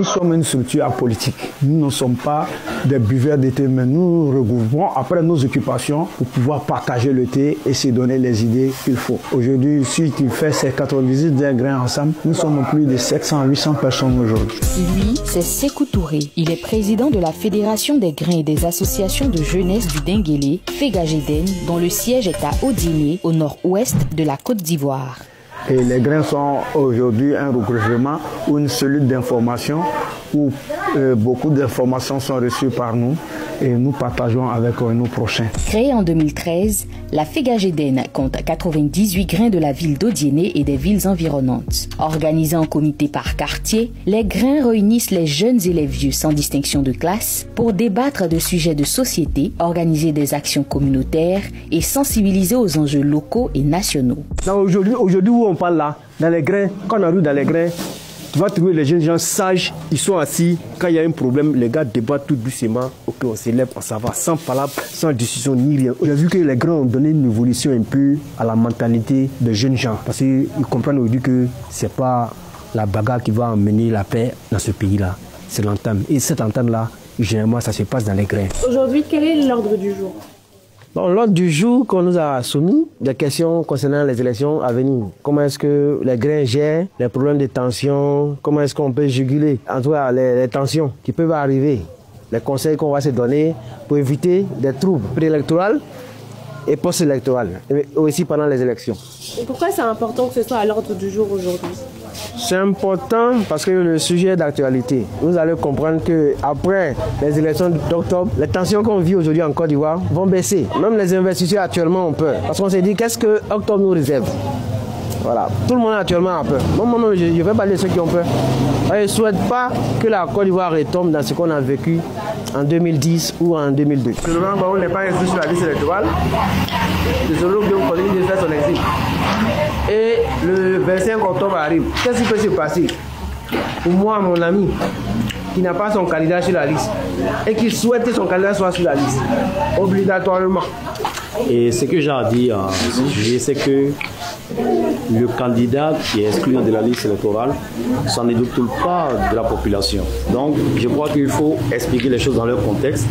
Nous sommes une structure apolitique. Nous ne sommes pas des buveurs de thé, mais nous regroupons après nos occupations pour pouvoir partager le thé et se donner les idées qu'il faut. Aujourd'hui, si tu fais ces 98 des grains ensemble, nous sommes plus de 700-800 personnes aujourd'hui. Lui, c'est Sékou Touré. Il est président de la Fédération des grains et des associations de jeunesse du Denguélé, Fegageden, dont le siège est à Odiéné, au nord-ouest de la Côte d'Ivoire. Et les grains sont aujourd'hui un regroupement ou une cellule d'information où beaucoup d'informations sont reçues par nous et nous partageons avec nos prochains. Créée en 2013, la Fegageden compte 98 grains de la ville d'Odiéné et des villes environnantes. Organisés en comité par quartier, les grains réunissent les jeunes et les vieux sans distinction de classe pour débattre de sujets de société, organiser des actions communautaires et sensibiliser aux enjeux locaux et nationaux. Aujourd'hui où on parle là, dans les grains, quand on arrive dans les grains, tu vas trouver les jeunes gens sages, ils sont assis. Quand il y a un problème, les gars débattent tout doucement. Ok, on s'élève, on s'en va, sans parole, sans discussion, ni rien. On a vu que les grands ont donné une évolution un peu à la mentalité des jeunes gens. Parce qu'ils comprennent aujourd'hui que ce n'est pas la bagarre qui va emmener la paix dans ce pays-là. C'est l'entame. Et cette entame-là, généralement, ça se passe dans les grains. Aujourd'hui, quel est l'ordre du jour ? Bon, l'ordre du jour qu'on nous a soumis, des questions concernant les élections à venir. Comment est-ce que les grains gèrent les problèmes de tension? Comment est-ce qu'on peut juguler en tout cas les tensions qui peuvent arriver? Les conseils qu'on va se donner pour éviter des troubles préélectoraux et post-électoraux, et aussi pendant les élections. Et pourquoi c'est important que ce soit à l'ordre du jour aujourd'hui? C'est important parce que le sujet est d'actualité. Vous allez comprendre qu'après les élections d'octobre, les tensions qu'on vit aujourd'hui en Côte d'Ivoire vont baisser. Même les investisseurs actuellement ont peur. Parce qu'on s'est dit, qu'est-ce que octobre nous réserve? Voilà, tout le monde actuellement a peur. Moi, je vais parler de ceux qui ont peur. Je ne souhaite pas que la Côte d'Ivoire retombe dans ce qu'on a vécu en 2010 ou en 2002. On n'est pas inscrit sur la liste électorale. Le Zolo Guillaume Colline de faire son exil. Et le 25 octobre arrive. Qu'est-ce qui peut se passer? Pour moi, mon ami, qui n'a pas son candidat sur la liste et qui souhaite que son candidat soit sur la liste, obligatoirement. Et ce que j'ai à dire à ce sujet, c'est que le candidat qui est exclu de la liste électorale, ça ne doute pas de la population. Donc, je crois qu'il faut expliquer les choses dans leur contexte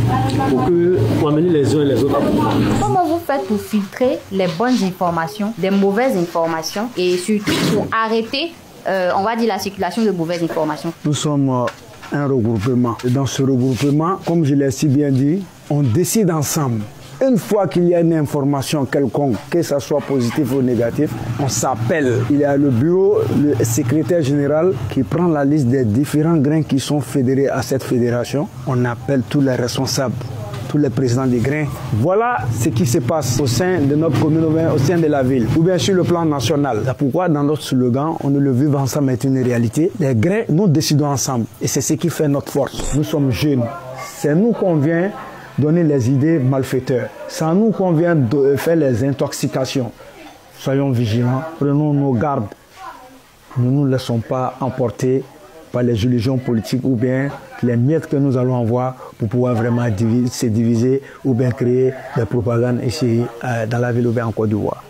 pour amener les uns et les autres à comprendre. Comment vous faites pour filtrer les bonnes informations, des mauvaises informations et surtout pour arrêter, on va dire, la circulation de mauvaises informations? Nous sommes un regroupement. Et dans ce regroupement, comme je l'ai si bien dit, on décide ensemble. Une fois qu'il y a une information quelconque, que ce soit positif ou négatif, on s'appelle. Il y a le bureau, le secrétaire général qui prend la liste des différents grains qui sont fédérés à cette fédération. On appelle tous les responsables, tous les présidents des grains. Voilà ce qui se passe au sein de notre commune, au sein de la ville, ou bien sur le plan national. C'est pourquoi dans notre slogan, on ne le vit ensemble est une réalité. Les grains, nous décidons ensemble. Et c'est ce qui fait notre force. Nous sommes jeunes. C'est nous qu'on vient donner les idées malfaiteurs. C'est à nous qu'on vient de faire les intoxications. Soyons vigilants, prenons nos gardes. Ne nous laissons pas emporter par les illusions politiques ou bien les miettes que nous allons avoir pour pouvoir vraiment se diviser ou bien créer des propagandes ici dans la ville ou bien en Côte d'Ivoire.